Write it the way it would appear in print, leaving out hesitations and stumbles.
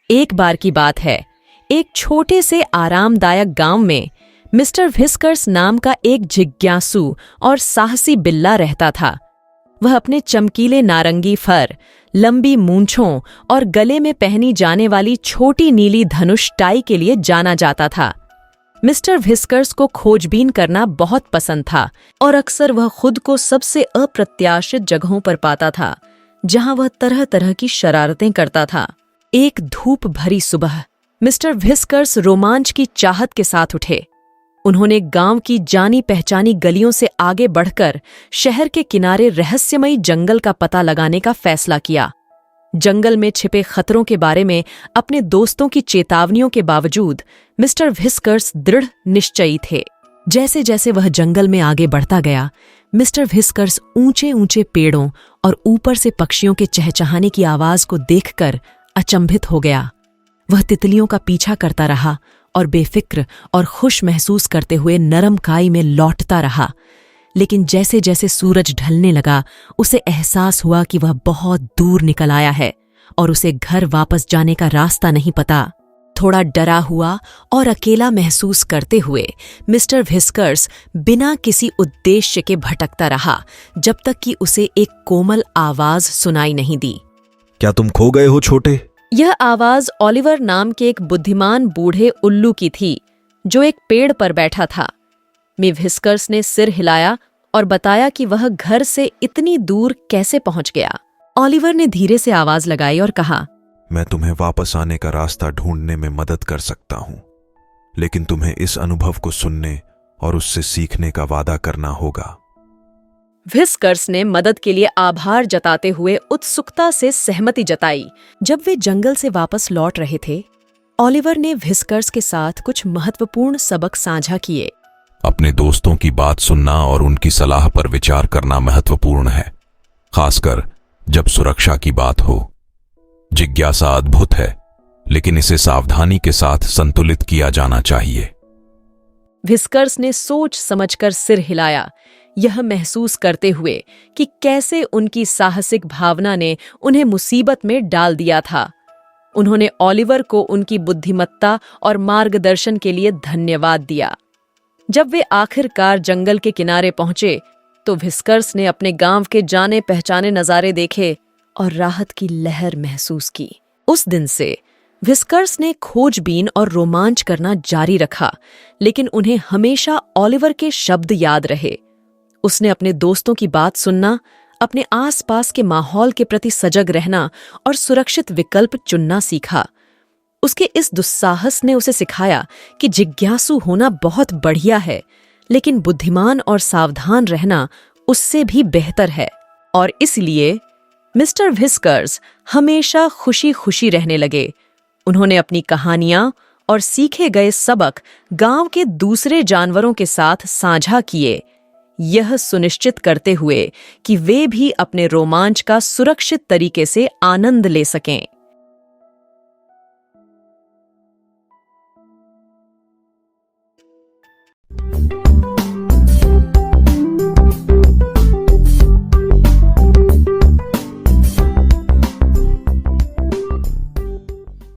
एक बार की बात है, एक छोटे से आरामदायक गांव में मिस्टर व्हिस्कर्स नाम का एक जिज्ञासु और साहसी बिल्ला रहता था। वह अपने चमकीले नारंगी फर, लंबी मूंछों और गले में पहनी जाने वाली छोटी नीली धनुष टाई के लिए जाना जाता था। मिस्टर व्हिस्कर्स को खोजबीन करना बहुत पसंद था और अक्सर वह खुद को सबसे अप्रत्याशित जगहों पर पाता था, जहां वह तरह तरह की शरारतें करता था। एक धूप भरी सुबह मिस्टर व्हिस्कर्स रोमांच की चाहत के साथ उठे। उन्होंने गांव की जानी पहचानी गलियों से आगे बढ़कर शहर के किनारे रहस्यमयी जंगल का पता लगाने का फैसला किया। जंगल में छिपे खतरों के बारे में अपने दोस्तों की चेतावनियों के बावजूद मिस्टर व्हिस्कर्स दृढ़ निश्चयी थे। जैसे जैसे वह जंगल में आगे बढ़ता गया, मिस्टर व्हिस्कर्स ऊंचे ऊंचे पेड़ों और ऊपर से पक्षियों के चहचहाने की आवाज को देखकर अचंभित हो गया। वह तितलियों का पीछा करता रहा और बेफिक्र और खुश महसूस करते हुए नरम काई में लौटता रहा। लेकिन जैसे जैसे सूरज ढलने लगा, उसे एहसास हुआ कि वह बहुत दूर निकल आया है और उसे घर वापस जाने का रास्ता नहीं पता। थोड़ा डरा हुआ और अकेला महसूस करते हुए मिस्टर व्हिस्कर्स बिना किसी उद्देश्य के भटकता रहा, जब तक कि उसे एक कोमल आवाज सुनाई नहीं दी। क्या तुम खो गए हो छोटे? यह आवाज ओलिवर नाम के एक बुद्धिमान बूढ़े उल्लू की थी, जो एक पेड़ पर बैठा था। व्हिस्कर्स ने सिर हिलाया और बताया कि वह घर से इतनी दूर कैसे पहुंच गया। ओलिवर ने धीरे से आवाज लगाई और कहा, मैं तुम्हें वापस आने का रास्ता ढूंढने में मदद कर सकता हूं, लेकिन तुम्हें इस अनुभव को सुनने और उससे सीखने का वादा करना होगा। व्हिस्कर्स ने मदद के लिए आभार जताते हुए उत्सुकता से सहमति जताई। जब वे जंगल से वापस लौट रहे थे, ओलिवर ने व्हिस्कर्स के साथ कुछ महत्वपूर्ण सबक साझा किए। अपने दोस्तों की बात सुनना और उनकी सलाह पर विचार करना महत्वपूर्ण है, खासकर जब सुरक्षा की बात हो। जिज्ञासा अद्भुत है, लेकिन इसे सावधानी के साथ संतुलित किया जाना चाहिए। व्हिस्कर्स ने सोच समझकर सिर हिलाया, यह महसूस करते हुए कि कैसे उनकी साहसिक भावना ने उन्हें मुसीबत में डाल दिया था। उन्होंने ओलिवर को उनकी बुद्धिमत्ता और मार्गदर्शन के लिए धन्यवाद दिया। जब वे आखिरकार जंगल के किनारे पहुंचे, तो व्हिस्कर्स ने अपने गांव के जाने पहचाने नजारे देखे और राहत की लहर महसूस की। उस दिन से व्हिस्कर्स ने खोजबीन और रोमांच करना जारी रखा, लेकिन उन्हें हमेशा ओलिवर के शब्द याद रहे। उसने अपने दोस्तों की बात सुनना, अपने आसपास के माहौल के प्रति सजग रहना और सुरक्षित विकल्प चुनना सीखा। उसके इस दुस्साहस ने उसे सिखाया कि जिज्ञासु होना बहुत बढ़िया है, लेकिन बुद्धिमान और सावधान रहना उससे भी बेहतर है। और इसलिए मिस्टर व्हिस्कर्स हमेशा खुशी खुशी रहने लगे। उन्होंने अपनी कहानियां और सीखे गए सबक गांव के दूसरे जानवरों के साथ साझा किए, यह सुनिश्चित करते हुए कि वे भी अपने रोमांच का सुरक्षित तरीके से आनंद ले सकें।